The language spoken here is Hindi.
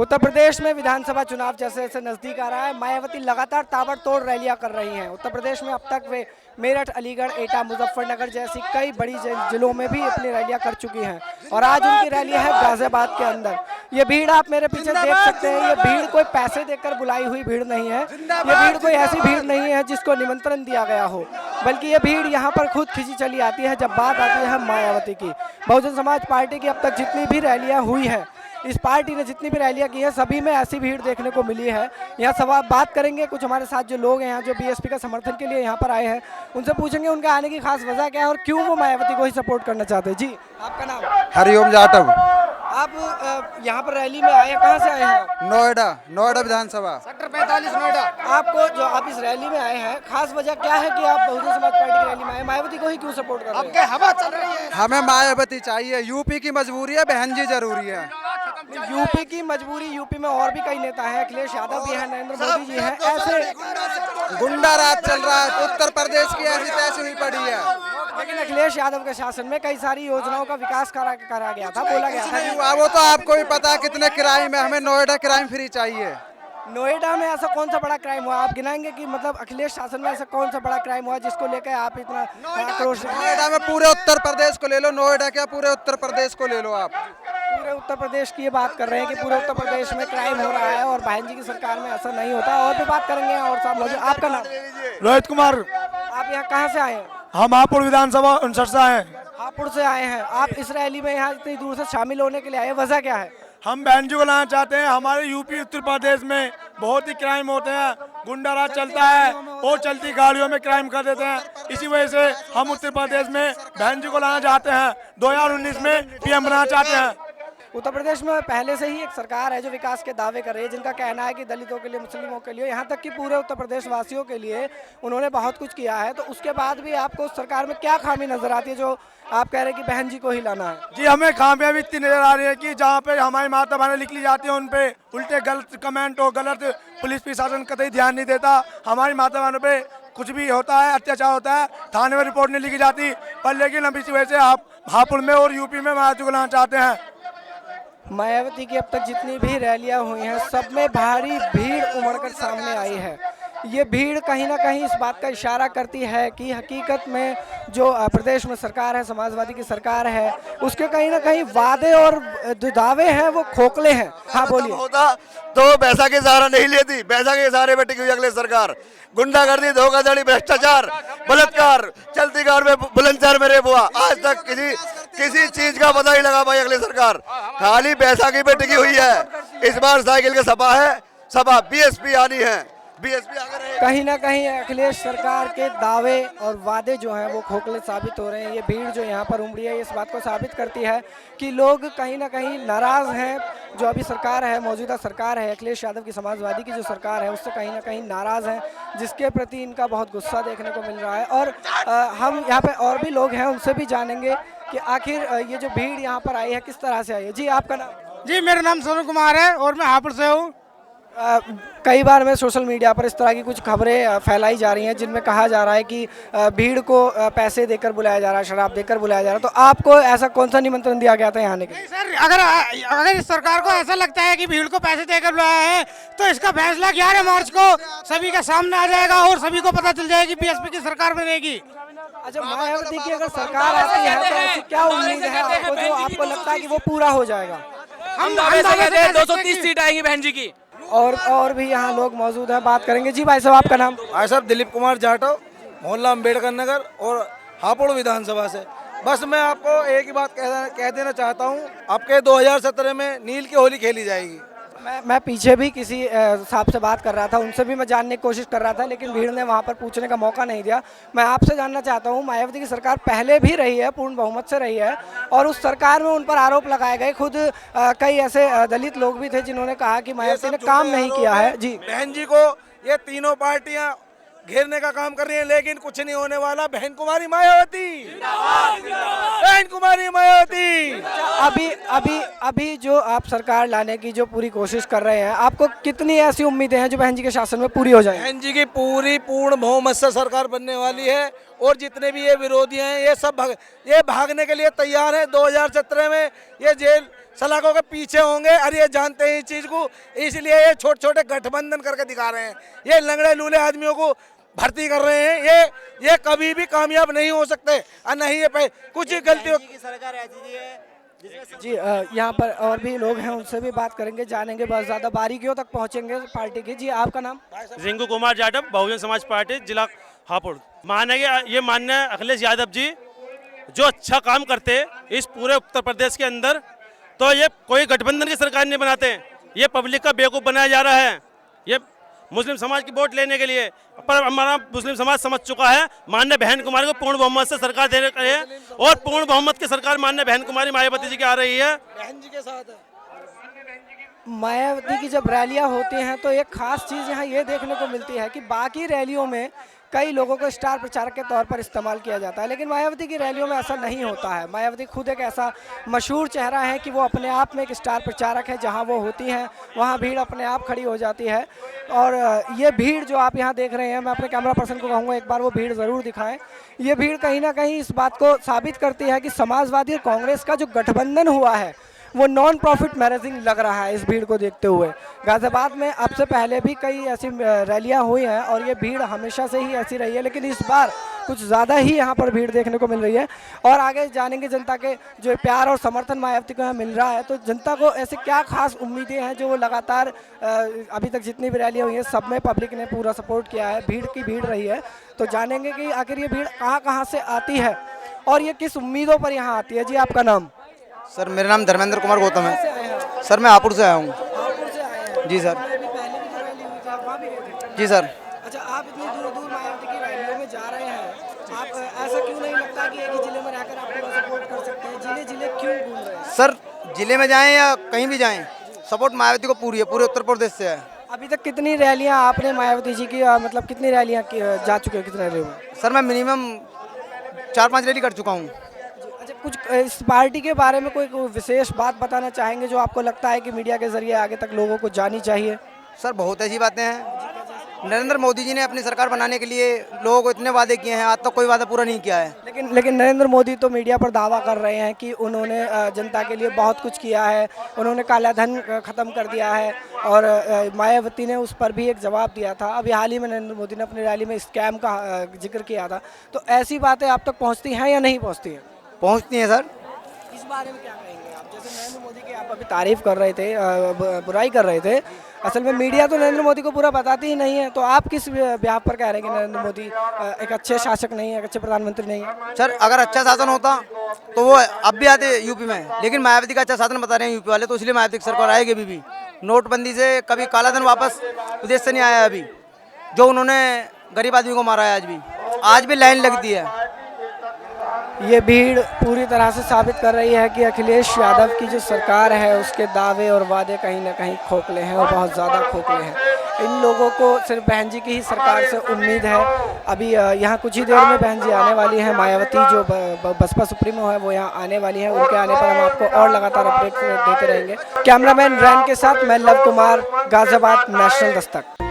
उत्तर प्रदेश में विधानसभा चुनाव जैसे जैसे नजदीक आ रहा है, मायावती लगातार ताबड़तोड़ रैलियां कर रही हैं। उत्तर प्रदेश में अब तक वे मेरठ, अलीगढ़, एटा, मुजफ्फरनगर जैसी कई बड़ी जिलों में भी अपनी रैलियां कर चुकी हैं और आज उनकी रैली है गाजियाबाद के अंदर। ये भीड़ आप मेरे पीछे देख सकते हैं, ये भीड़ कोई पैसे देकर बुलाई हुई भीड़ नहीं है, ये भीड़ कोई ऐसी भीड़ नहीं है जिसको निमंत्रण दिया गया हो, बल्कि ये भीड़ यहाँ पर खुद खिंची चली आती है जब बात आती है मायावती की। बहुजन समाज पार्टी की अब तक जितनी भी रैलियां हुई हैं, इस पार्टी ने जितनी भी रैलियां की हैं, सभी में ऐसी भीड़ देखने को मिली है। यहाँ सवाल बात करेंगे, कुछ हमारे साथ जो लोग हैं यहाँ जो बीएसपी का समर्थन के लिए यहाँ पर आए हैं, उनसे पूछेंगे उनके आने की खास वजह क्या है और क्यों वो मायावती को ही सपोर्ट करना चाहते हैं। जी, आपका नाम? हरिओम जाटव। आप यहाँ पर रैली में आए हैं, कहाँ से आए हैं? नोएडा विधानसभा सेक्टर 45 नोएडा। आपको जो आप इस रैली में आए हैं, खास वजह क्या है कि आप बहुजन समाज पार्टी की रैली में आए, मायावती को ही क्यों सपोर्ट कर रहे हैं? हवा चल रही है। हमें मायावती चाहिए, यूपी की मजबूरी है, बहन जी जरूरी है। यूपी की मजबूरी, यूपी में और भी कई नेता हैं, अखिलेश यादव भी है, नरेंद्र मोदी जी हैं, ऐसे गुंडा राज चल रहा है। उत्तर प्रदेश की ऐसी तैसी हुई पड़ी है। लेकिन अखिलेश यादव के शासन में कई सारी योजनाओं का विकास करा गया था, बोला गया था। वो तो आपको भी पता है कितने क्राइम है। हमें नोएडा क्राइम फ्री चाहिए। नोएडा में ऐसा कौन सा बड़ा क्राइम हुआ, आप गिनाएंगे कि मतलब अखिलेश शासन में ऐसा कौन सा बड़ा क्राइम हुआ जिसको लेकर आप इतना आक्रोश? नोएडा में पूरे उत्तर प्रदेश को ले लो, नोएडा क्या पूरे उत्तर प्रदेश को ले लो आप। पूरे उत्तर प्रदेश की ये बात कर रहे हैं कि पूरे उत्तर प्रदेश में क्राइम हो रहा है और बहन जी की सरकार में ऐसा नहीं होता। और भी बात करेंगे और साहब मौजूद। आपका नाम? रोहित कुमार। आप यहाँ कहाँ से आए हैं? हम हापुड़ विधानसभा 59 से आए हैं। हापुड़ से आए हैं। आप इस रैली में यहाँ इतनी दूर से शामिल होने के लिए आए, वजह क्या है? हम बहन जी को लाना चाहते हैं। हमारे यूपी उत्तर प्रदेश में बहुत ही क्राइम होते हैं, गुंडा राज चलता है और चलती गाड़ियों में क्राइम कर देते हैं। इसी वजह से हम उत्तर प्रदेश में बहन जी को लाना चाहते हैं, 2019 में पीएम बनाना चाहते हैं। उत्तर प्रदेश में पहले से ही एक सरकार है जो विकास के दावे कर रही है, जिनका कहना है कि दलितों के लिए, मुस्लिमों के लिए, यहाँ तक कि पूरे उत्तर प्रदेश वासियों के लिए उन्होंने बहुत कुछ किया है। तो उसके बाद भी आपको सरकार में क्या खामी नजर आती है जो आप कह रहे हैं कि बहन जी को ही लाना है? जी, हमें खामियां भी इतनी नजर आ रही है कि जहाँ पे हमारी माता बहनें लिखी जाती है उन पे उल्टे गलत कमेंट हो, गलत पुलिस प्रशासन कतई ध्यान नहीं देता। हमारी माता बहनों पे कुछ भी होता है, अत्याचार होता है, थाने में रिपोर्ट नहीं लिखी जाती। पर लेकिन हम इसी वजह से आप हापुड़ में और यूपी में मायावती को लाना चाहते हैं। मायावती की अब तक जितनी भी रैलियां हुई हैं, सब में भारी भीड़ उमड़कर सामने आई है। ये भीड़ कहीं ना कहीं इस बात का इशारा करती है कि हकीकत में जो प्रदेश में सरकार है, समाजवादी की सरकार है, उसके कहीं ना कहीं वादे और जो दावे हैं वो खोखले हैं। हाँ बोलिए। होता तो पैसा के सहारा नहीं लेती, पैसा के सहारे पे टिकी हुई अगले सरकार। गुंडागर्दी, धोखाधड़ी, भ्रष्टाचार, बलात्कार, चलती कार में बुलंदशहर में रेप हुआ, आज तक किसी चीज का पता नहीं लगा पाई अगली सरकार। खाली पैसा की पे टिकी हुई है। इस बार साइकिल का सपा है, सपा बीएसपी आनी है, बीएसपी आगे रहेगी। कहीं ना कहीं अखिलेश सरकार के दावे और वादे जो हैं वो खोखले साबित हो रहे हैं। ये भीड़ जो यहाँ पर उमड़ी है इस बात को साबित करती है कि लोग कहीं ना कहीं नाराज हैं। जो अभी सरकार है, मौजूदा सरकार है, अखिलेश यादव की समाजवादी की जो सरकार है, उससे कहीं ना कहीं नाराज हैं, जिसके प्रति इनका बहुत गुस्सा देखने को मिल रहा है। और हम यहाँ पे और भी लोग हैं, उनसे भी जानेंगे कि आखिर ये जो भीड़ यहाँ पर आई है किस तरह से आई है। जी, आपका नाम? जी, मेरा नाम सोनू कुमार है और मैं हापुड़ से हूँ। कई बार में सोशल मीडिया पर इस तरह की कुछ खबरें फैलाई जा रही हैं जिनमें कहा जा रहा है कि भीड़ को पैसे देकर बुलाया जा रहा है, शराब देकर बुलाया जा रहा है। तो आपको ऐसा कौन सा निमंत्रण दिया गया था यहाँ आने के लिए? सर, अगर इस सरकार को ऐसा लगता है कि भीड़ को पैसे देकर बुलाया है तो इसका फैसला 11 मार्च को सभी के सामने आ जाएगा और सभी को पता चल जाएगी बीएसपी की सरकार बनेगी। अच्छा, मायावती की अगर सरकार आती है तो ऐसी क्या उम्मीद है आपको जो आपको लगता है कि वो पूरा हो जाएगा? हम 230 सीट आएंगी बहन जी की। और भी यहाँ लोग मौजूद हैं, बात करेंगे। जी भाई साहब, आपका नाम? भाई साहब दिलीप कुमार जाटव, मोहल्ला अम्बेडकर नगर और हापुड़ विधानसभा से। बस मैं आपको एक ही बात कह देना चाहता हूँ, आपके 2017 में नील की होली खेली जाएगी। मैं पीछे भी किसी साहब से बात कर रहा था, उनसे भी मैं जानने की कोशिश कर रहा था, लेकिन भीड़ ने वहाँ पर पूछने का मौका नहीं दिया। मैं आपसे जानना चाहता हूँ, मायावती की सरकार पहले भी रही है, पूर्ण बहुमत से रही है, और उस सरकार में उन पर आरोप लगाए गए। खुद कई ऐसे दलित लोग भी थे जिन्होंने कहा कि मायावती ने काम नहीं किया है। जी, बहन जी को ये तीनों पार्टियां घेरने का काम कर रही है, लेकिन कुछ नहीं होने वाला। बहन कुमारी मायावती, बहन कुमारी मायावती। अभी जो आप सरकार लाने की जो पूरी कोशिश कर रहे हैं, आपको कितनी ऐसी उम्मीदें हैं जो बहन जी के शासन में पूरी हो जाए? बहन जी की पूर्ण बहुमत से सरकार बनने वाली है और जितने भी ये विरोधी हैं ये सब ये भागने के लिए तैयार हैं। 2017 में ये जेल सलाखों के पीछे होंगे और ये जानते हैं इस चीज़ को, इसलिए ये छोटे छोटे गठबंधन करके दिखा रहे हैं। ये लंगड़े लूले आदमियों को भर्ती कर रहे हैं। ये कभी भी कामयाब नहीं हो सकते और नहीं ये कुछ गलतियों की सरकार ऐसी है। जी यहाँ पर और भी लोग हैं, उनसे भी बात करेंगे, जानेंगे, बहुत ज़्यादा बारीकियों तक पहुँचेंगे पार्टी की। जी आपका नाम? रिंकू कुमार जाटव, बहुजन समाज पार्टी जिला हापुड़। ये मानना है अखिलेश यादव जी जो अच्छा काम करते इस पूरे उत्तर प्रदेश के अंदर, तो ये कोई गठबंधन की सरकार नहीं बनाते। ये पब्लिक का बेवकूफ़ बनाया जा रहा है, ये मुस्लिम समाज की वोट लेने के लिए। पर हमारा मुस्लिम समाज समझ चुका है माननीय बहन कुमारी को पूर्ण बहुमत से सरकार देने के लिए, और पूर्ण बहुमत की सरकार माननीय बहन कुमारी मायावती जी की आ रही है। बहन जी के साथ है। मायावती की जब रैलियां होती हैं तो एक खास चीज़ यहाँ ये देखने को मिलती है कि बाकी रैलियों में कई लोगों को स्टार प्रचारक के तौर पर इस्तेमाल किया जाता है, लेकिन मायावती की रैलियों में ऐसा नहीं होता है। मायावती खुद एक ऐसा मशहूर चेहरा है कि वो अपने आप में एक स्टार प्रचारक है। जहाँ वो होती हैं वहाँ भीड़ अपने आप खड़ी हो जाती है। और ये भीड़ जो आप यहाँ देख रहे हैं, मैं अपने कैमरा पर्सन को कहूँगा एक बार वो भीड़ ज़रूर दिखाएं। ये भीड़ कहीं ना कहीं इस बात को साबित करती है कि समाजवादी और कांग्रेस का जो गठबंधन हुआ है वो नॉन प्रॉफिट मैनेजिंग लग रहा है इस भीड़ को देखते हुए। गाज़ियाबाद में अब से पहले भी कई ऐसी रैलियां हुई हैं और ये भीड़ हमेशा से ही ऐसी रही है, लेकिन इस बार कुछ ज़्यादा ही यहाँ पर भीड़ देखने को मिल रही है। और आगे जानेंगे जनता के जो प्यार और समर्थन मायावती को यहाँ मिल रहा है, तो जनता को ऐसे क्या खास उम्मीदें हैं जो वो लगातार अभी तक जितनी भी रैलियाँ हुई हैं सब में पब्लिक ने पूरा सपोर्ट किया है, भीड़ की भीड़ रही है। तो जानेंगे कि आखिर ये भीड़ कहाँ कहाँ से आती है और ये किस उम्मीदों पर यहाँ आती है। जी आपका नाम? सर मेरा नाम धर्मेंद्र कुमार गौतम है। सर मैं हापुड़ से आया हूँ। जी सर। जी सर। अच्छा, आप इतनी दूर दूर मायावती की रैलियों में जा रहे हैं, आप ऐसा क्यों नहीं लगता कि एक ही जिले में रहकर आप पूरा सपोर्ट कर सकते हैं? जिले जिले क्यों घूम रहे हैं? सर जिले में जाएं या कहीं भी जाएं, सपोर्ट मायावती को पूरी है, पूरे उत्तर प्रदेश से है। अभी तक कितनी रैलियां आपने मायावती जी की मतलब कितनी रैलियां जा चुके हैं, कितने रैलियों में? सर मैं मिनिमम 4-5 रैली कर चुका हूँ। अच्छा, कुछ इस पार्टी के बारे में कोई विशेष बात बताना चाहेंगे जो आपको लगता है कि मीडिया के जरिए आगे तक लोगों को जानी चाहिए? सर बहुत ऐसी बातें हैं। नरेंद्र मोदी जी ने अपनी सरकार बनाने के लिए लोगों को इतने वादे किए हैं, आज तक कोई वादा पूरा नहीं किया है। लेकिन नरेंद्र मोदी तो मीडिया पर दावा कर रहे हैं कि उन्होंने जनता के लिए बहुत कुछ किया है, उन्होंने काला धन ख़त्म कर दिया है। और मायावती ने उस पर भी एक जवाब दिया था। अभी हाल ही में नरेंद्र मोदी ने अपनी रैली में स्कैम का जिक्र किया था। तो ऐसी बातें आप तक पहुँचती हैं या नहीं पहुँचती हैं? पहुँचती हैं सर। इस बारे में क्या कहेंगे आप? जैसे नरेंद्र मोदी की आप अभी तारीफ कर रहे थे, बुराई कर रहे थे, असल में मीडिया तो नरेंद्र मोदी को पूरा बताती ही नहीं है, तो आप किस ब्याह पर कह रहे हैं कि नरेंद्र मोदी एक अच्छे शासक नहीं है, एक अच्छे प्रधानमंत्री नहीं है? सर अगर अच्छा शासन होता तो वो अब भी आते यूपी में, लेकिन मायावती का अच्छा शासन बता रहे हैं यूपी वाले, तो इसलिए मायावती की सरकार आएगी अभी भी। नोटबंदी से कभी काला धन वापस विदेश से नहीं आया अभी, जो उन्होंने गरीब आदमी को मारा है आज भी लाइन लगती है। ये भीड़ पूरी तरह से साबित कर रही है कि अखिलेश यादव की जो सरकार है उसके दावे और वादे कहीं ना कहीं खोखले हैं और बहुत ज़्यादा खोखले हैं। इन लोगों को सिर्फ बहन जी की ही सरकार से उम्मीद है। अभी यहाँ कुछ ही देर में बहन जी आने वाली हैं, मायावती जो बसपा सुप्रीमो है वो यहाँ आने वाली है। उनके आने पर हम आपको और लगातार अपडेट देते रहेंगे। कैमरामैन रैन के साथ मैं लव कुमार, गाजियाबाद, नेशनल दस्तक।